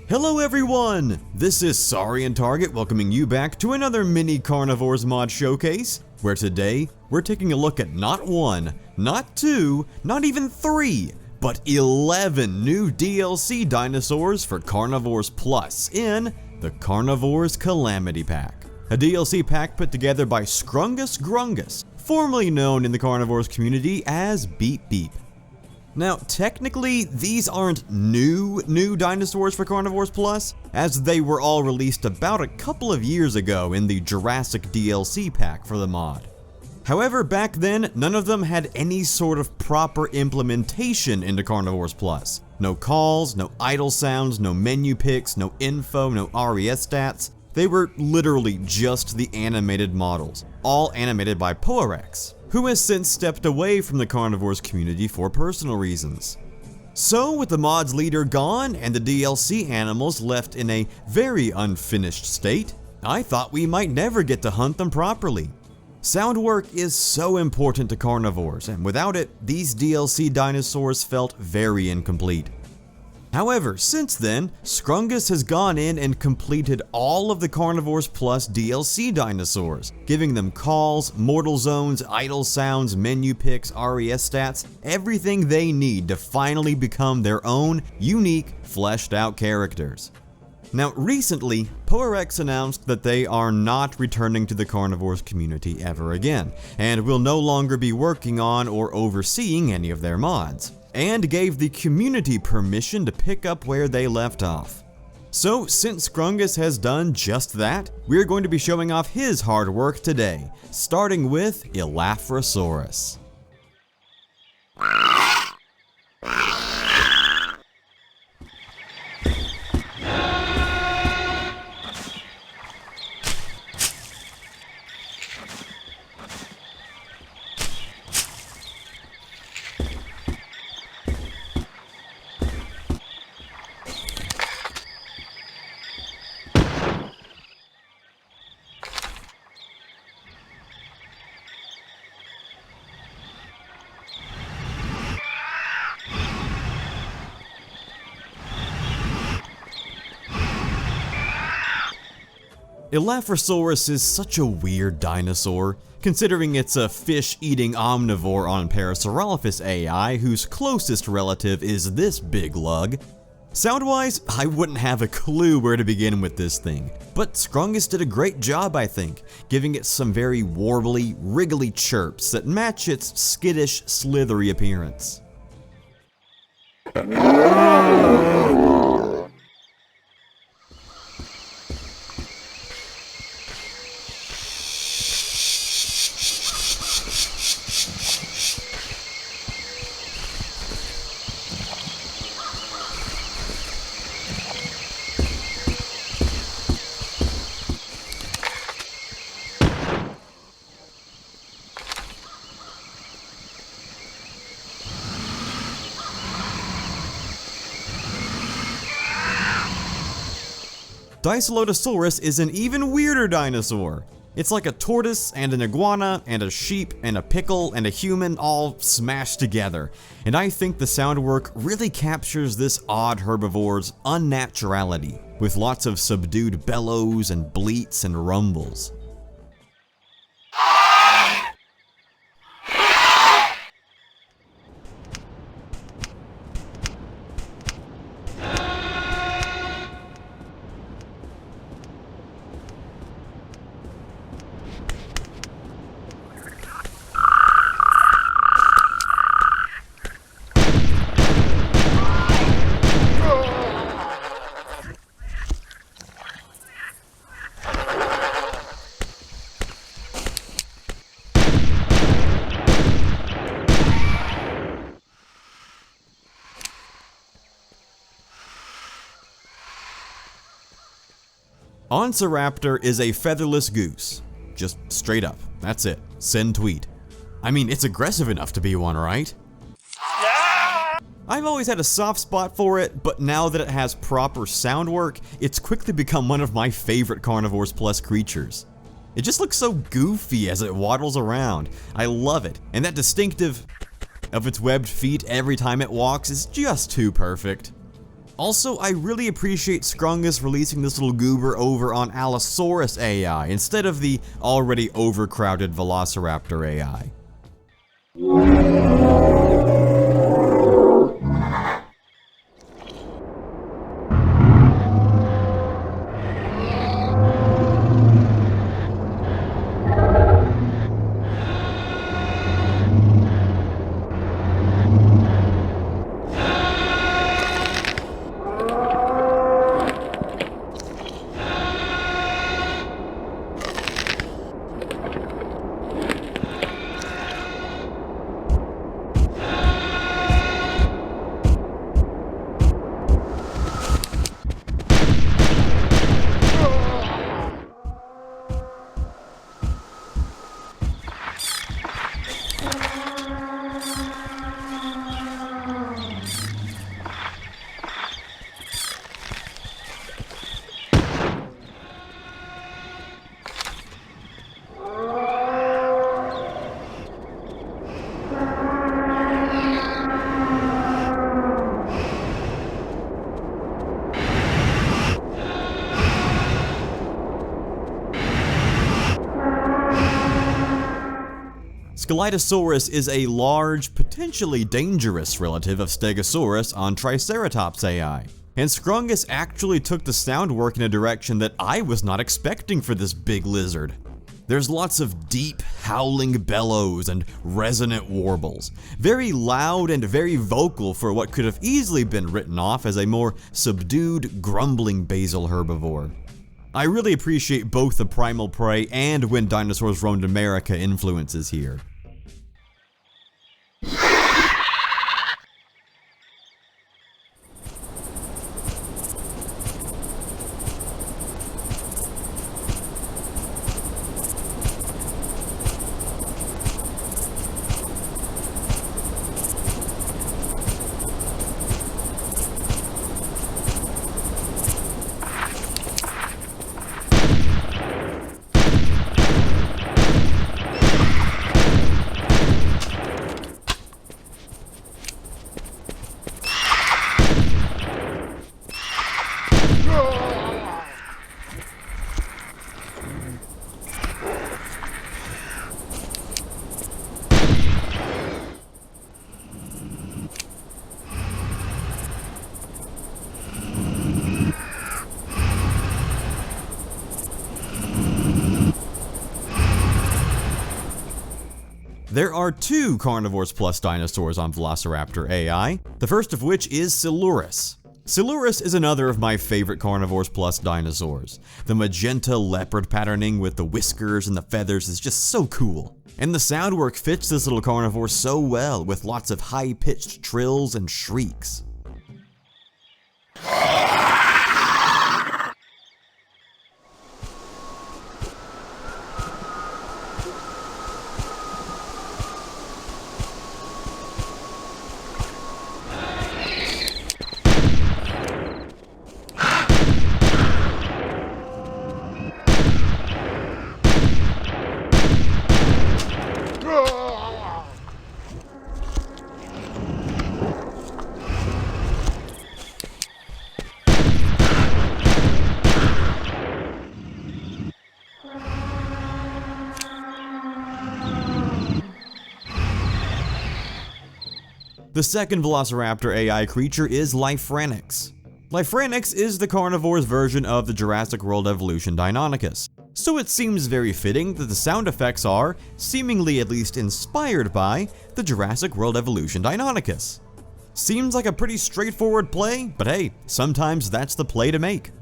Hello everyone! This is Sorry and Target welcoming you back to another mini Carnivores mod showcase, where today we're taking a look at not one, not two, not even three, but 11 new DLC dinosaurs for Carnivores Plus in the Carnivores Calamity Pack. A DLC pack put together by Scrungus Grungus, formerly known in the Carnivores community as Beep Beep. Now, technically, these aren't new dinosaurs for Carnivores Plus, as they were all released about a couple of years ago in the Jurassic DLC pack for the mod. However, back then, none of them had any sort of proper implementation into Carnivores Plus. No calls, no idle sounds, no menu picks, no info, no RES stats. They were literally just the animated models, all animated by Poarex, who has since stepped away from the Carnivores community for personal reasons. So, with the mod's leader gone and the DLC animals left in a very unfinished state, I thought we might never get to hunt them properly. Sound work is so important to Carnivores, and without it, these DLC dinosaurs felt very incomplete. However, since then, Scrungus has gone in and completed all of the Carnivores Plus DLC dinosaurs, giving them calls, mortal zones, idle sounds, menu picks, RES stats, everything they need to finally become their own, unique, fleshed out characters. Now, recently, Poarex announced that they are not returning to the Carnivores community ever again, and will no longer be working on or overseeing any of their mods, and gave the community permission to pick up where they left off. So, since Scrungus has done just that, we're going to be showing off his hard work today, starting with Elaphrosaurus. Elaphrosaurus is such a weird dinosaur, considering it's a fish-eating omnivore on Parasaurolophus AI whose closest relative is this big lug. Sound-wise, I wouldn't have a clue where to begin with this thing, but Scrungus did a great job, I think, giving it some very warbly, wriggly chirps that match its skittish, slithery appearance. Dilophosaurus is an even weirder dinosaur. It's like a tortoise and an iguana and a sheep and a pickle and a human all smashed together, and I think the sound work really captures this odd herbivore's unnaturality, with lots of subdued bellows and bleats and rumbles. Raptor is a featherless goose. Just straight up. That's it. Send tweet. I mean, it's aggressive enough to be one, right? I've always had a soft spot for it, but now that it has proper sound work, it's quickly become one of my favorite Carnivores Plus creatures. It just looks so goofy as it waddles around. I love it, and that distinctive of its webbed feet every time it walks is just too perfect. Also, I really appreciate Scrungus releasing this little goober over on Allosaurus AI instead of the already overcrowded Velociraptor AI. Scelidosaurus is a large, potentially dangerous relative of Stegosaurus on Triceratops AI, and Scrungus actually took the sound work in a direction that I was not expecting for this big lizard. There's lots of deep, howling bellows and resonant warbles, very loud and very vocal for what could have easily been written off as a more subdued, grumbling basal herbivore. I really appreciate both the primal prey and when dinosaurs roamed America influences here. There are two Carnivores Plus dinosaurs on Velociraptor AI, the first of which is Silurus. Silurus is another of my favorite Carnivores Plus dinosaurs. The magenta leopard patterning with the whiskers and the feathers is just so cool. And the sound work fits this little carnivore so well, with lots of high-pitched trills and shrieks. The second Velociraptor AI creature is Elaphrosaurus. Elaphrosaurus is the carnivore's version of the Jurassic World evolution Deinonychus, so it seems very fitting that the sound effects are, seemingly at least inspired by, the Jurassic World evolution Deinonychus. Seems like a pretty straightforward play, but hey, sometimes that's the play to make.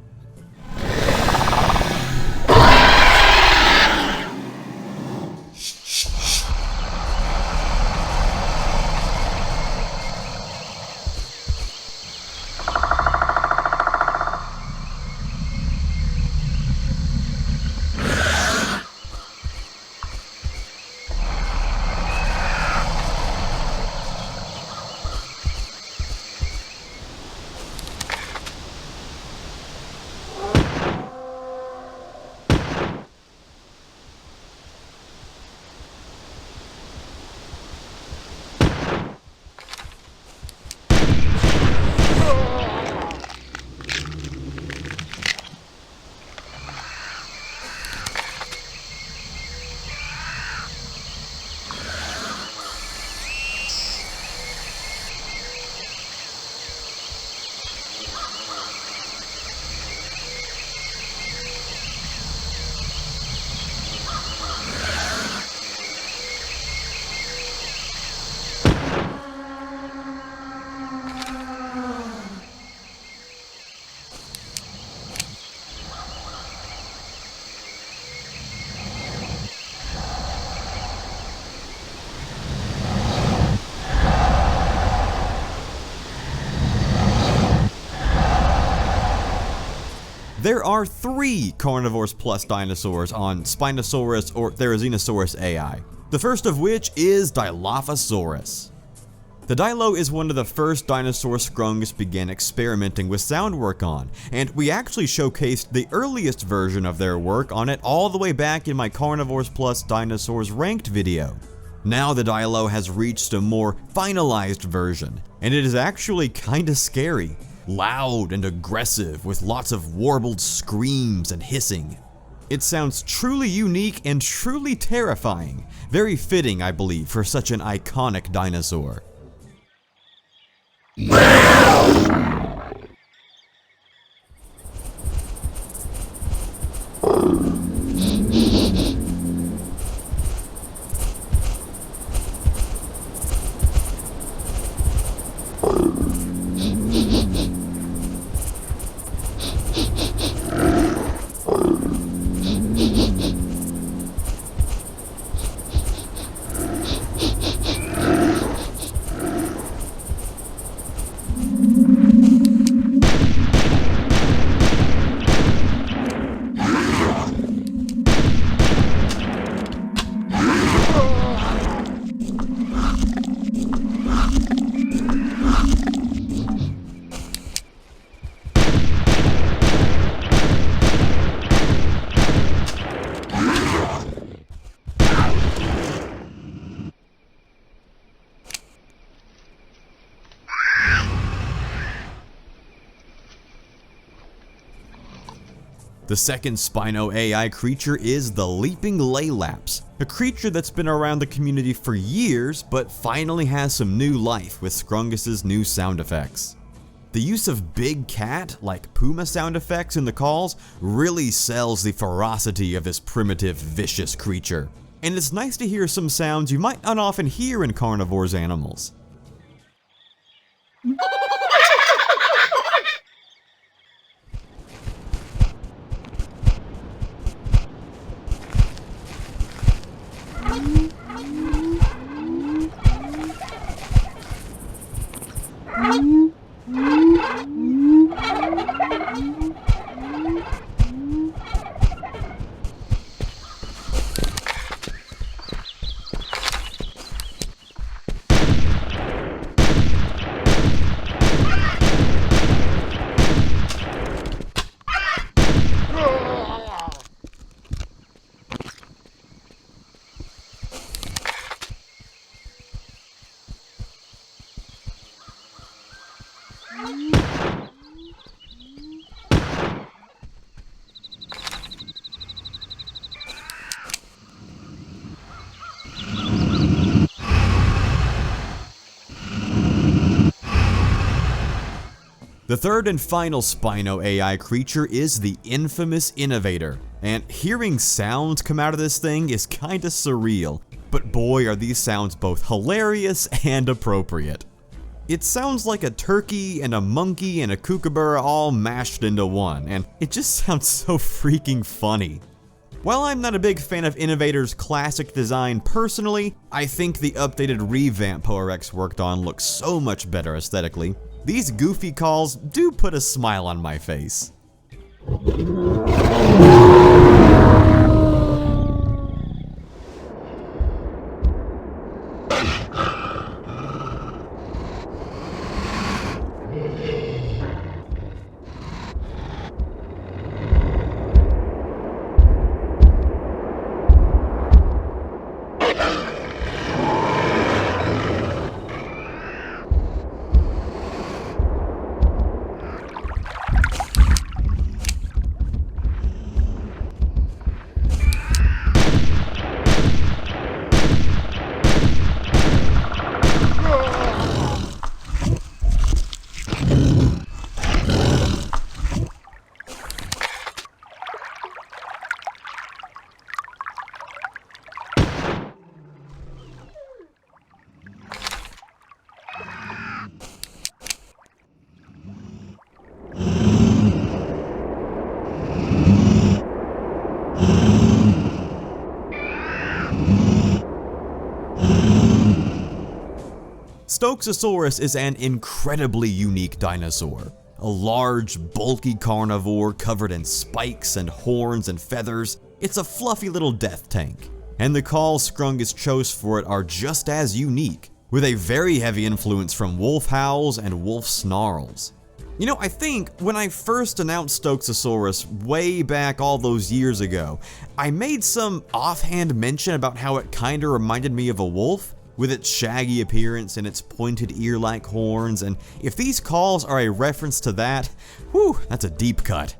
There are 3 Carnivores Plus dinosaurs on Spinosaurus or Therizinosaurus AI. The first of which is Dilophosaurus. The Dilo is one of the first dinosaurs Scrungus began experimenting with sound work on, and we actually showcased the earliest version of their work on it all the way back in my Carnivores Plus Dinosaurs Ranked video. Now the Dilo has reached a more finalized version, and it is actually kinda scary. Loud and aggressive with lots of warbled screams and hissing. It sounds truly unique and truly terrifying. Very fitting, I believe, for such an iconic dinosaur. The second Spino AI creature is the Leaping Leylapse, a creature that's been around the community for years but finally has some new life with Scrungus's new sound effects. The use of big cat, like puma sound effects in the calls, really sells the ferocity of this primitive, vicious creature. And it's nice to hear some sounds you might not often hear in carnivores animals. The third and final Spino AI creature is the infamous Innovator, and hearing sounds come out of this thing is kinda surreal, but boy are these sounds both hilarious and appropriate. It sounds like a turkey and a monkey and a kookaburra all mashed into one, and it just sounds so freaking funny. While I'm not a big fan of Innovator's classic design personally, I think the updated revamp PowerX worked on looks so much better aesthetically. These goofy calls do put a smile on my face. Stokesosaurus is an incredibly unique dinosaur. A large, bulky carnivore covered in spikes and horns and feathers, it's a fluffy little death tank. And the calls Scrungus chose for it are just as unique, with a very heavy influence from wolf howls and wolf snarls. You know, I think when I first announced Stokesaurus way back all those years ago, I made some offhand mention about how it kinda reminded me of a wolf, with its shaggy appearance and its pointed ear-like horns, and if these calls are a reference to that, whew, that's a deep cut.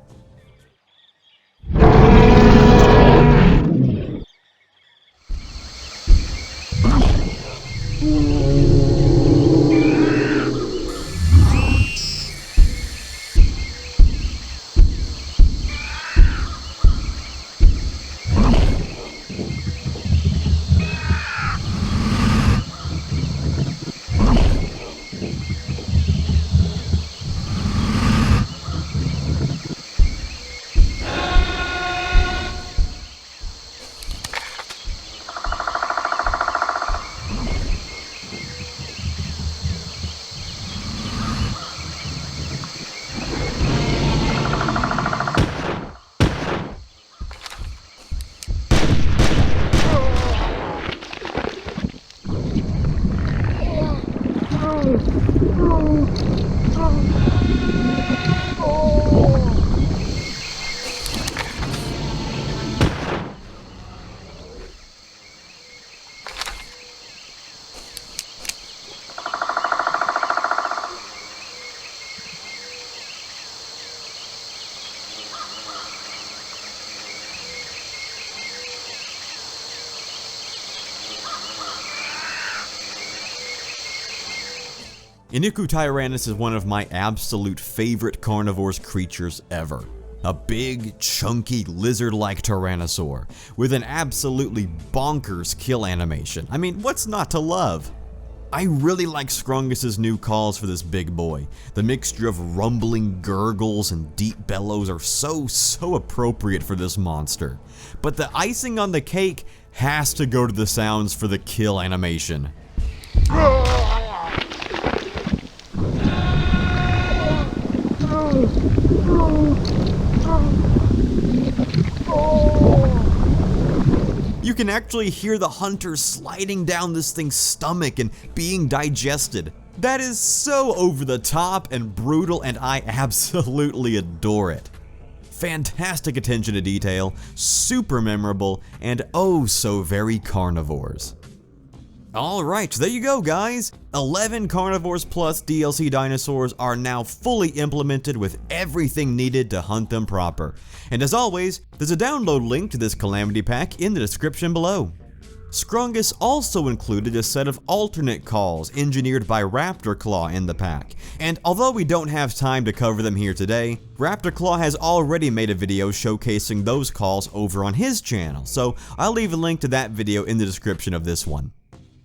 Iniquityrannus is one of my absolute favorite carnivores creatures ever. A big, chunky, lizard-like tyrannosaur with an absolutely bonkers kill animation. I mean, what's not to love? I really like Scrungus's new calls for this big boy. The mixture of rumbling gurgles and deep bellows are so appropriate for this monster. But the icing on the cake has to go to the sounds for the kill animation. You can actually hear the hunter sliding down this thing's stomach and being digested. That is so over the top and brutal, and I absolutely adore it. Fantastic attention to detail, super memorable, and oh so very carnivores. Alright, there you go guys. 11 Carnivores Plus DLC dinosaurs are now fully implemented with everything needed to hunt them proper. And as always, there's a download link to this Calamity pack in the description below. Scrungus also included a set of alternate calls engineered by Raptor Claw in the pack. And although we don't have time to cover them here today, Raptor Claw has already made a video showcasing those calls over on his channel, so I'll leave a link to that video in the description of this one.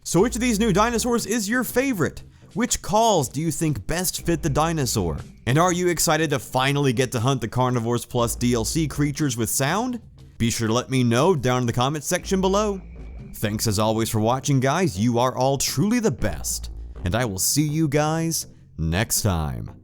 So which of these new dinosaurs is your favorite? Which calls do you think best fit the dinosaur? And are you excited to finally get to hunt the Carnivores Plus DLC creatures with sound? Be sure to let me know down in the comments section below. Thanks as always for watching guys, you are all truly the best. And I will see you guys next time.